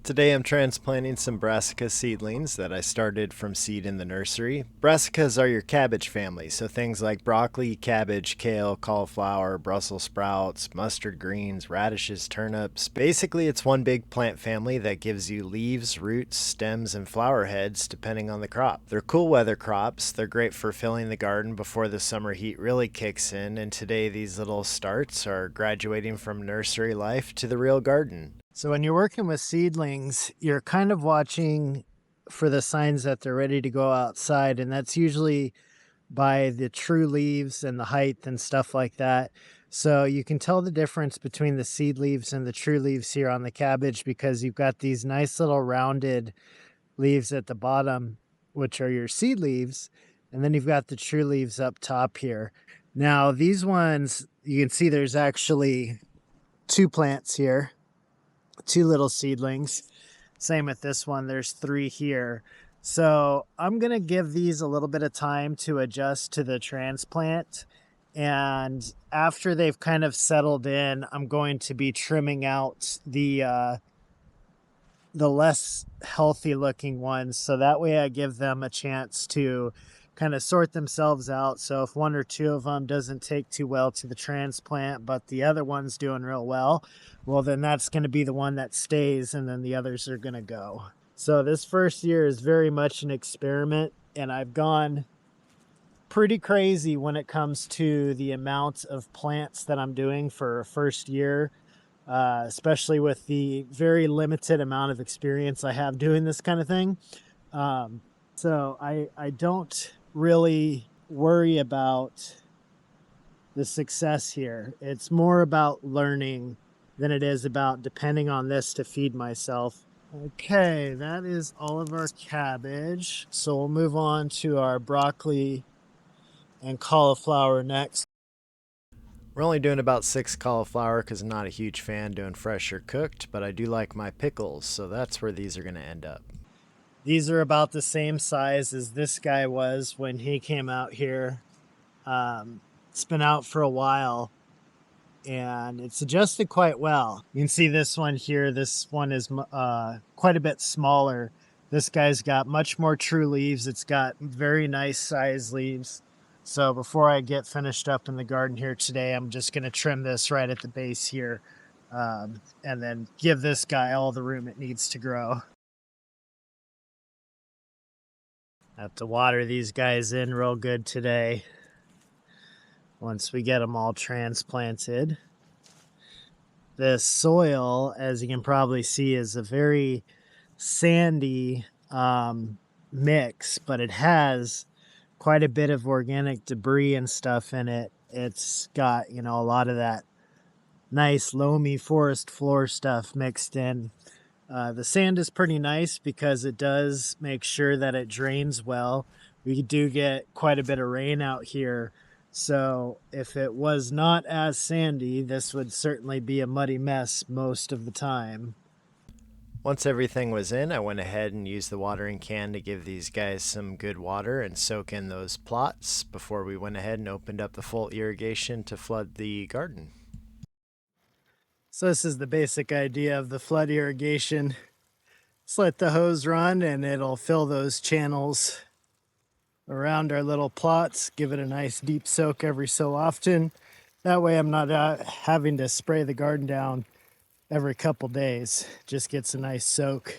Today I'm transplanting some brassica seedlings that I started from seed in the nursery. Brassicas are your cabbage family, so things like broccoli, cabbage, kale, cauliflower, Brussels sprouts, mustard greens, radishes, turnips. Basically, it's one big plant family that gives you leaves, roots, stems, and flower heads depending on the crop. They're cool weather crops. They're great for filling the garden before the summer heat really kicks in, and today these little starts are graduating from nursery life to the real garden. So when you're working with seedlings, you're kind of watching for the signs that they're ready to go outside, and that's usually by the true leaves and the height and stuff like that. So you can tell the difference between the seed leaves and the true leaves here on the cabbage because you've got these nice little rounded leaves at the bottom, which are your seed leaves, and then you've got the true leaves up top here. Now these ones, you can see there's actually two plants here, two little seedlings. Same with this one, there's three here. So I'm gonna give these a little bit of time to adjust to the transplant. And after they've kind of settled in, I'm going to be trimming out the less healthy looking ones. So that way I give them a chance to kind of sort themselves out. So if one or two of them doesn't take too well to the transplant, but the other one's doing real well, well, then that's going to be the one that stays, and then the others are going to go. So this first year is very much an experiment, and I've gone pretty crazy when it comes to the amount of plants that I'm doing for a first year, especially with the very limited amount of experience I have doing this kind of thing. So I don't really worry about the success here. It's more about learning than it is about depending on this to feed myself. Okay, that is all of our cabbage. So we'll move on to our broccoli and cauliflower next. We're only doing about 6 cauliflower because I'm not a huge fan doing fresh or cooked, but I do like my pickles, so that's where these are going to end up. These are about the same size as this guy was when he came out here. It's been out for a while and it's adjusted quite well. You can see this one here. This one is quite a bit smaller. This guy's got much more true leaves. It's got very nice size leaves. So before I get finished up in the garden here today, I'm just going to trim this right at the base here, and then give this guy all the room it needs to grow. I have to water these guys in real good today once we get them all transplanted. This soil, as you can probably see, is a very sandy mix, but it has quite a bit of organic debris and stuff in it. It's got, a lot of that nice loamy forest floor stuff mixed in. The sand is pretty nice because it does make sure that it drains well. We do get quite a bit of rain out here. So if it was not as sandy, this would certainly be a muddy mess most of the time. Once everything was in, I went ahead and used the watering can to give these guys some good water and soak in those plots before we went ahead and opened up the full irrigation to flood the garden. So this is the basic idea of the flood irrigation. Just let the hose run and it'll fill those channels around our little plots, give it a nice deep soak every so often. That way I'm not having to spray the garden down every couple days. Just gets a nice soak.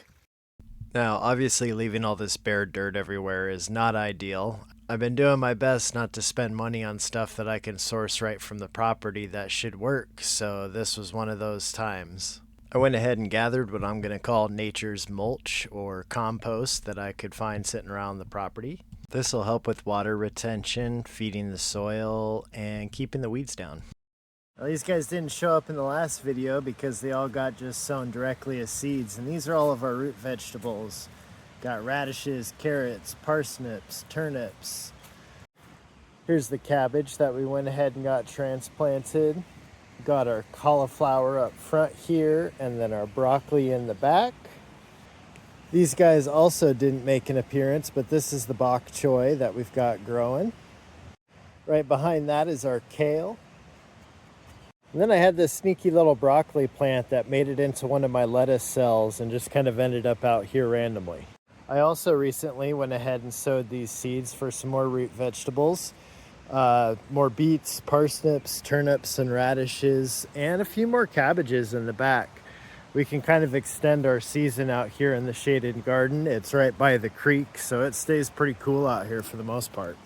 Now, obviously leaving all this bare dirt everywhere is not ideal. I've been doing my best not to spend money on stuff that I can source right from the property that should work, so this was one of those times. I went ahead and gathered what I'm going to call nature's mulch or compost that I could find sitting around the property. This will help with water retention, feeding the soil, and keeping the weeds down. Well, these guys didn't show up in the last video because they all got just sown directly as seeds, and these are all of our root vegetables. Got radishes, carrots, parsnips, turnips. Here's the cabbage that we went ahead and got transplanted. Got our cauliflower up front here, and then our broccoli in the back. These guys also didn't make an appearance, but this is the bok choy that we've got growing. Right behind that is our kale. And then I had this sneaky little broccoli plant that made it into one of my lettuce cells and just kind of ended up out here randomly. I also recently went ahead and sowed these seeds for some more root vegetables. More beets, parsnips, turnips, and radishes, and a few more cabbages in the back. We can kind of extend our season out here in the shaded garden. It's right by the creek, so it stays pretty cool out here for the most part.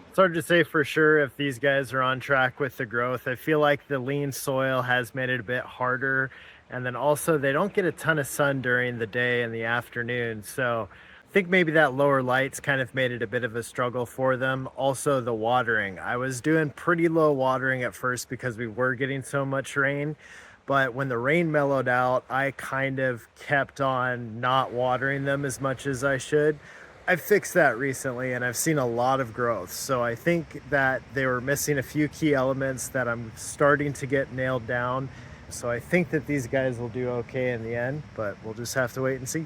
It's hard to say for sure if these guys are on track with the growth. I feel like the lean soil has made it a bit harder. And then also they don't get a ton of sun during the day and the afternoon. So I think maybe that lower light's kind of made it a bit of a struggle for them. Also the watering. I was doing pretty low watering at first because we were getting so much rain. But when the rain mellowed out, I kind of kept on not watering them as much as I should. I fixed that recently and I've seen a lot of growth. So I think that they were missing a few key elements that I'm starting to get nailed down. So I think that these guys will do okay in the end, but we'll just have to wait and see.